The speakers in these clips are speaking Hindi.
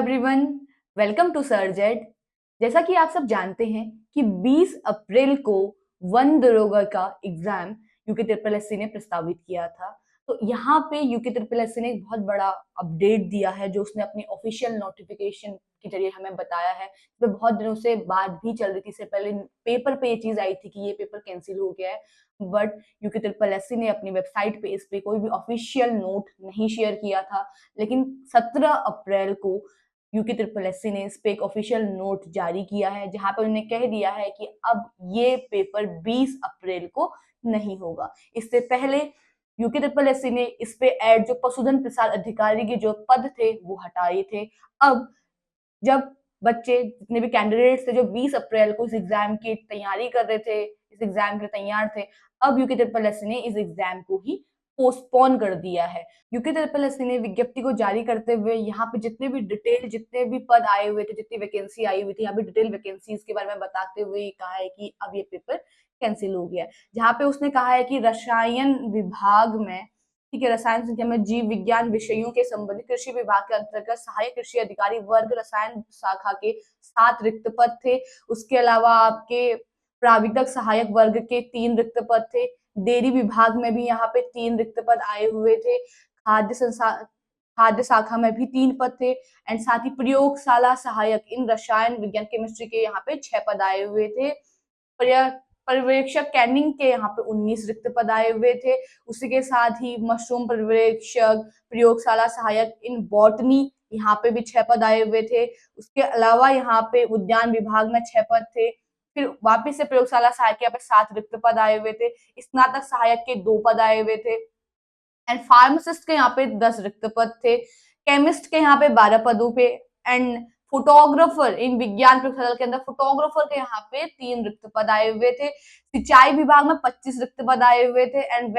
Everyone, welcome to सर्जेट। जैसा कि आप सब जानते हैं कि 20 अप्रैल को वन दरोगा का एग्जाम यूके ट्रिपल एससी ने प्रस्तावित किया था। तो यहाँ पे यूके ट्रिपल एससी ने एक बहुत बड़ा अपडेट दिया है जो उसने अपनी ऑफिशियल नोटिफिकेशन के जरिए हमें बताया है। तो बहुत दिनों से बात भी चल रही थी, इससे पहले पेपर पे ये चीज आई थी कि ये पेपर कैंसिल हो गया है, बट यूके ट्रिपल एससी ने अपनी वेबसाइट पे इस पे कोई भी ऑफिशियल नोट नहीं शेयर किया था। लेकिन 17 अप्रैल को यूके ट्रिपल एससी ने इस पे एक ऑफिशियल नोट जारी किया है जहां पे उन्होंने कह दिया है कि अब ये पेपर 20 अप्रैल को नहीं होगा। इससे पहले यूके ट्रिपल एससी ने इस पे ऐड जो पशुधन प्रसाद अधिकारी के जो पद थे वो हटाए थे। अब जब बच्चे जितने भी कैंडिडेट्स थे जो 20 अप्रैल को इस एग्जाम की तैयारी कर रहे थे, इस एग्जाम के लिए तैयार थे, अब यूके ट्रिपल एससी ने इस एग्जाम को ही पोस्टपोन कर दिया है। यूके ट्रिपल एससी ने विज्ञप्ति को जारी करते हुए यहाँ पे जितने भी पद आए हुए थे, जितनी वैकेंसी आई हुई थी, यहाँ पे डिटेल वैकेंसीज के बारे में बताते हुए कहा है कि अब ये पेपर कैंसिल हो गया है। जहाँ पे उसने कहा है कि रसायन विभाग में, ठीक है, रसायन संख्या में जीव विज्ञान विषयों के संबंधित कृषि विभाग के अंतर्गत सहायक कृषि अधिकारी वर्ग रसायन शाखा के 7 रिक्त पद थे। उसके अलावा आपके प्राविधिक सहायक वर्ग के 3 रिक्त पद थे। डेयरी विभाग में भी यहाँ पे 3 रिक्त पद आए हुए थे। खाद्य शाखा में भी 3 पद थे। एंड साथ ही प्रयोगशाला सहायक इन रसायन विज्ञान केमिस्ट्री के यहाँ पे 6 पद आए हुए थे। पर्यवेक्षक कैनिंग के यहाँ पे 19 रिक्त पद आए हुए थे। उसी के साथ ही मशरूम पर्यवेक्षक, प्रयोगशाला सहायक इन बॉटनी, यहाँ पे भी 6 पद आए हुए थे। उसके अलावा यहाँ पे उद्यान विभाग में 6 पद थे। फिर वापिस से प्रयोगशाला सहायक के यहाँ पे 7 रिक्त पद आए हुए थे। स्नातक सहायक के 2 पद आए हुए थे। एंड फार्मासिस्ट के यहाँ पे 10 रिक्त पद थे। केमिस्ट के यहाँ पे 12 पदों पे। एंड फोटोग्राफर इन विज्ञान प्रयोगशाला के अंदर फोटोग्राफर के यहाँ पे 3 रिक्त पद आए हुए थे। सिंचाई विभाग में 25 रिक्त पद आए हुए थे। एंड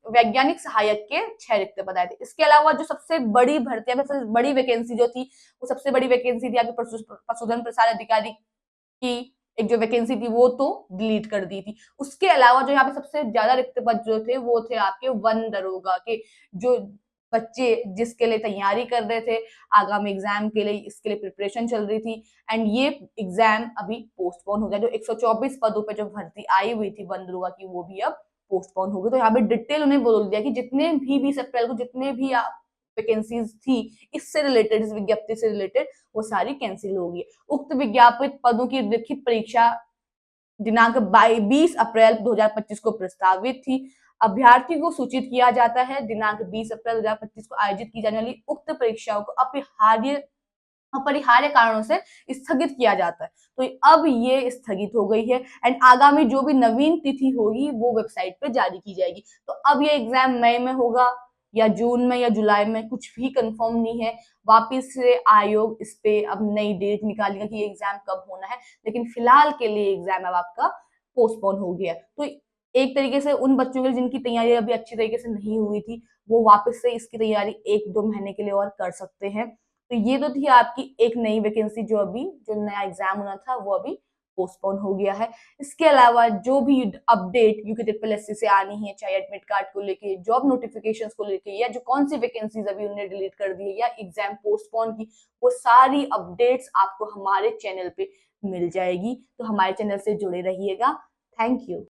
वैज्ञानिक सहायक के 6 रिक्त पद आए थे। इसके अलावा जो सबसे बड़ी भर्ती, सबसे बड़ी वैकेंसी जो थी, वो सबसे बड़ी वैकेंसी थी आपकी पशुधन प्रसाद अधिकारी की एक जो वैकेंसी थी वो तो डिलीट कर दी थी। उसके अलावा जो यहाँ पे सबसे ज्यादा रिक्त पद जो थे वो थे आपके वन दरोगा के, जो बच्चे जिसके लिए तैयारी कर रहे थे आगामी एग्जाम के लिए, इसके लिए प्रिपरेशन चल रही थी। एंड ये एग्जाम अभी पोस्टपोन हो गया। जो 124 पदों पे जो भर्ती आई हुई थी वन दरोगा की वो भी अब पोस्टपोन हो गई। तो यहाँ पे डिटेल उन्हें बोल दिया कि जितने भी 20 अप्रैल को जितने भी वैकेंसीज थी इससे रिलेटेड, इस विज्ञप्ति से रिलेटेड, वो सारी कैंसिल होगी। उक्त विज्ञापित पदों की लिखित परीक्षा दिनांक 20 अप्रैल 2025 को प्रस्तावित थी। अभ्यर्थी को सूचित किया जाता है दिनांक 20 अप्रैल 2025 को आयोजित की जाने वाली उक्त परीक्षाओं को अपरिहार्य कारणों से स्थगित किया जाता है। तो अब ये स्थगित हो गई है। एंड आगामी जो भी नवीन तिथि होगी वो वेबसाइट पे जारी की जाएगी। तो अब ये एग्जाम मई में होगा या जून में या जुलाई में, कुछ भी कंफर्म नहीं है। वापिस से आयोग इस पे अब नई डेट निकालेगा कि एग्जाम कब होना है। लेकिन फिलहाल के लिए एग्जाम अब आपका पोस्टपोन हो गया। तो एक तरीके से उन बच्चों के लिए जिनकी तैयारी अभी अच्छी तरीके से नहीं हुई थी, वो वापस से इसकी तैयारी 1-2 महीने के लिए और कर सकते हैं। तो ये तो थी आपकी एक नई वैकेंसी जो नया एग्जाम होना था वो अभी पोस्टपोन हो गया है। इसके अलावा जो भी अपडेट यूके ट्रिपल एससी से आनी है, चाहे एडमिट कार्ड को लेके, जॉब नोटिफिकेशंस को लेके, या जो कौन सी वैकेंसीज अभी उन्होंने डिलीट कर दी है या एग्जाम पोस्टपोन की, वो सारी अपडेट्स आपको हमारे चैनल पे मिल जाएगी। तो हमारे चैनल से जुड़े रहिएगा। Thank you.